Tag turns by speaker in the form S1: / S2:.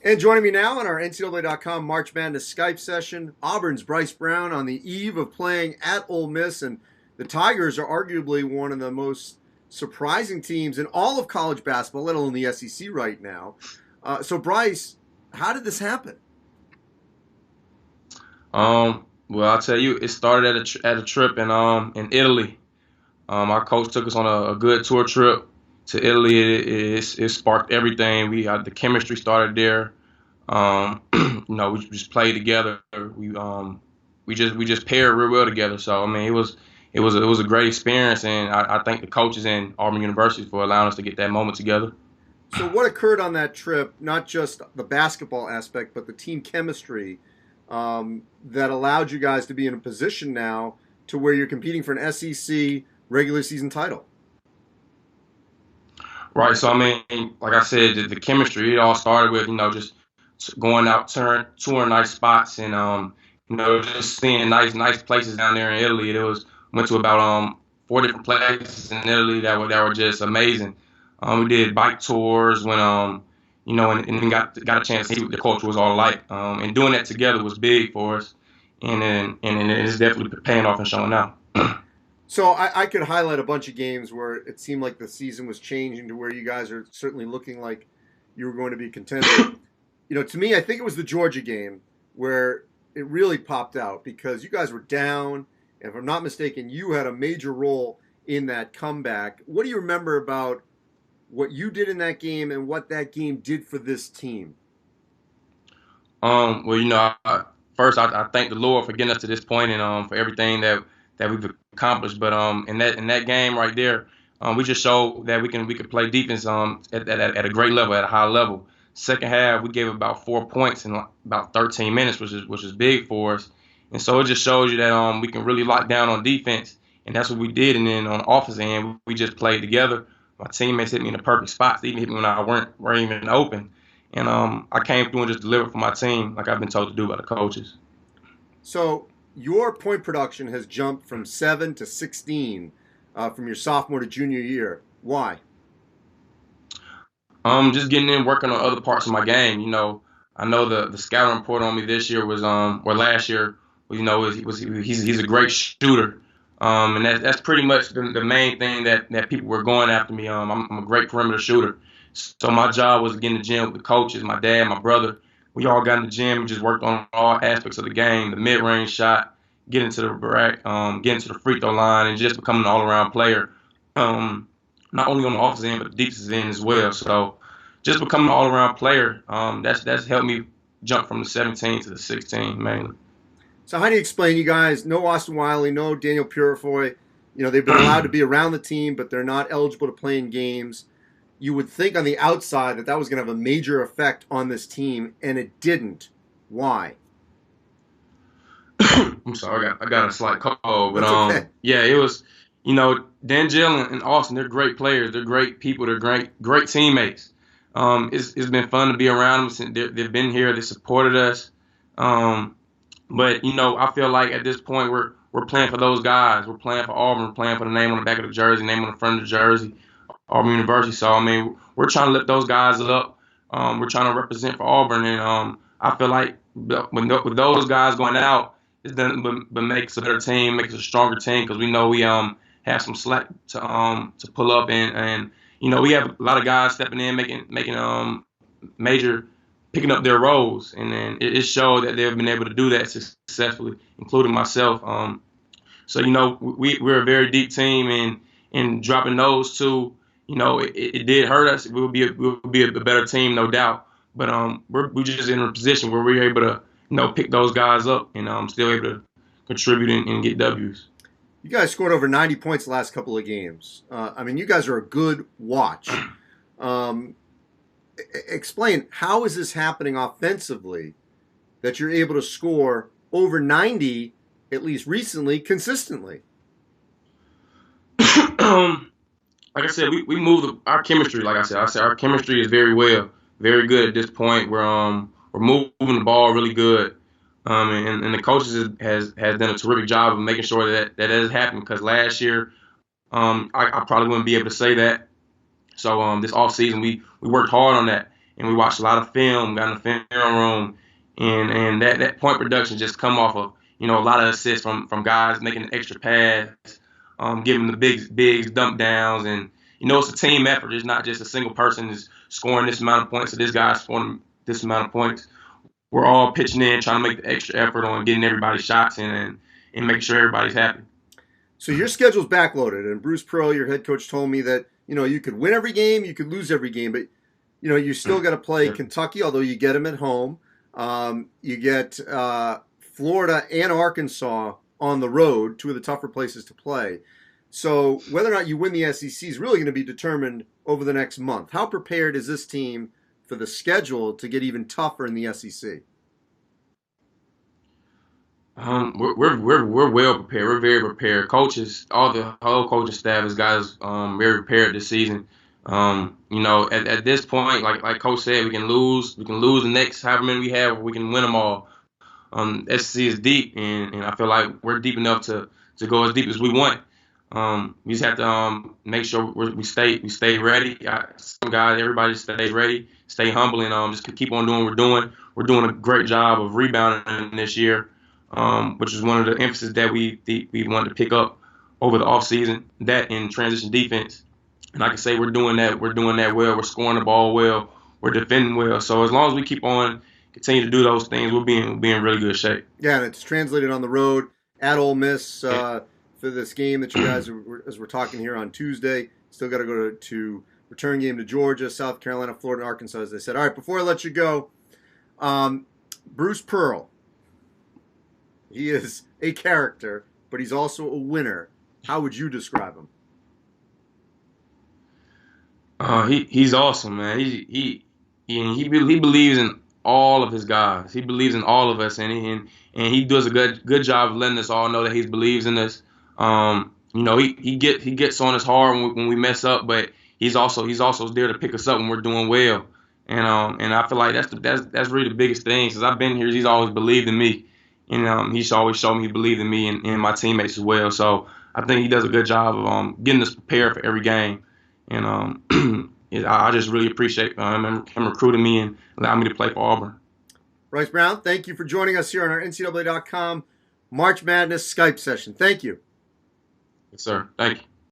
S1: And joining me now on our NCAA.com March Madness Skype session, Auburn's Bryce Brown on the eve of playing at Ole Miss. And the Tigers are arguably one of the most surprising teams in all of college basketball, let alone the SEC right now. So, Bryce, how did this happen?
S2: Well, I'll tell you, it started at a trip in Italy. Our coach took us on a good tour trip to Italy. It sparked everything. The chemistry started there. We just played together. We just paired real well together. So I mean, it was a great experience, and I thank the coaches and Auburn University for allowing us to get that moment together.
S1: So, what occurred on that trip, not just the basketball aspect, but the team chemistry that allowed you guys to be in a position now to where you're competing for an SEC regular season title?
S2: Right. So I mean, like I said, the chemistry, it all started with just going out, touring nice spots, and just seeing nice places down there in Italy. Went to about 4 different places in Italy that were just amazing. We did bike tours and then got a chance to see what the culture was all like. And doing that together was big for us, and it's definitely paying off and showing out.
S1: So I could highlight a bunch of games where it seemed like the season was changing to where you guys are certainly looking like you were going to be contending. To me, I think it was the Georgia game where it really popped out because you guys were down. And if I'm not mistaken, you had a major role in that comeback. What do you remember about what you did in that game and what that game did for this team?
S2: Well, first I thank the Lord for getting us to this point and for everything that we've accomplished. But in that game right there, we just showed that we could play defense at a great level, at a high level. Second half, we gave about 4 points in about 13 minutes, which is big for us. And so it just shows you that we can really lock down on defense, and that's what we did. And then on the offensive end, we just played together. My teammates hit me in the perfect spots. They even hit me when I weren't even open. And I came through and just delivered for my team like I've been told to do by the coaches.
S1: So your point production has jumped from 7 to 16 from your sophomore to junior year. Why?
S2: Just getting in, working on other parts of my game. I know the scouting report on me this year was or last year. He's a great shooter. And that's pretty much the main thing that people were going after me. I'm a great perimeter shooter. So my job was to get in the gym with the coaches, my dad, my brother. We all got in the gym and just worked on all aspects of the game, the mid-range shot, getting to the rack, getting to the free throw line, and just becoming an all-around player. Not only on the offensive end, but the defensive end as well. So just becoming an all-around player, that's helped me jump from the 17 to the 16 mainly.
S1: So how do you explain, you guys, no Austin Wiley, no Daniel Purifoy, they've been allowed to be around the team, but they're not eligible to play in games. You would think on the outside that was going to have a major effect on this team, and it didn't. Why?
S2: I'm sorry, I got a slight cold, but
S1: okay.
S2: Yeah, it was, Dangel and Austin, they're great players, they're great people, they're great teammates. It's been fun to be around them since they've been here, they supported us. But I feel like at this point we're playing for those guys. We're playing for Auburn. We're playing for the name on the back of the jersey, name on the front of the jersey, Auburn University. So I mean, we're trying to lift those guys up. We're trying to represent for Auburn, and I feel like with those guys going out, it's done but makes a better team, makes a stronger team because we know we have some slack to pull up and we have a lot of guys stepping in, making major. Picking up their roles, and then it showed that they've been able to do that successfully, including myself. So we're a very deep team, and dropping those two, it did hurt us. We'll be a better team, no doubt. But we're just in a position where we're able to pick those guys up and still able to contribute and get W's.
S1: You guys scored over 90 points the last couple of games. You guys are a good watch. Explain, how is this happening offensively that you're able to score over 90, at least recently, consistently?
S2: Like I said, we move our chemistry. Like I said our chemistry is very good at this point. We're moving the ball really good, and the coaches has done a terrific job of making sure that has happened. Because last year, I probably wouldn't be able to say that. So this offseason, we worked hard on that, and we watched a lot of film, got in the film room, and that point production just come off of a lot of assists from guys making an extra pass, giving the big dump downs, and it's a team effort. It's not just a single person is scoring this amount of points or this guy's scoring this amount of points. We're all pitching in, trying to make the extra effort on getting everybody's shots in and making sure everybody's happy.
S1: So your schedule's backloaded, and Bruce Pearl, your head coach, told me that you could win every game, you could lose every game, but you still got to play Kentucky, although you get them at home. You get Florida and Arkansas on the road, two of the tougher places to play. So whether or not you win the SEC is really going to be determined over the next month. How prepared is this team for the schedule to get even tougher in the SEC?
S2: We're well prepared. We're very prepared. Coaches, the whole coaching staff has got us very prepared this season. At this point, like Coach said, we can lose the next however many we have, or we can win them all. SEC is deep, and I feel like we're deep enough to go as deep as we want. We just have to make sure we stay ready. Some guys, everybody stay ready, stay humble, and just keep on doing what we're doing. We're doing a great job of rebounding this year, which is one of the emphasis that we wanted to pick up over the offseason, that in transition defense. And I can say we're doing that well. We're scoring the ball well. We're defending well. So as long as we keep on continue to do those things, we'll be in really good shape.
S1: Yeah, and it's translated on the road at Ole Miss for this game that you guys, as we're talking here on Tuesday, still got to go to return game to Georgia, South Carolina, Florida, and Arkansas, as they said. All right, before I let you go, Bruce Pearl, he is a character, but he's also a winner. How would you describe him?
S2: He's awesome, man. He believes in all of his guys. He believes in all of us, and he does a good job of letting us all know that he believes in us. He gets on us hard when we mess up, but he's also there to pick us up when we're doing well. And I feel like that's really the biggest thing. Since I've been here, he's always believed in me, and he's always shown me he believed in me and my teammates as well. So I think he does a good job of getting us prepared for every game. And I just really appreciate him recruiting me and allowing me to play for Auburn.
S1: Bryce Brown, thank you for joining us here on our NCAA.com March Madness Skype session. Thank you.
S2: Yes, sir. Thank you.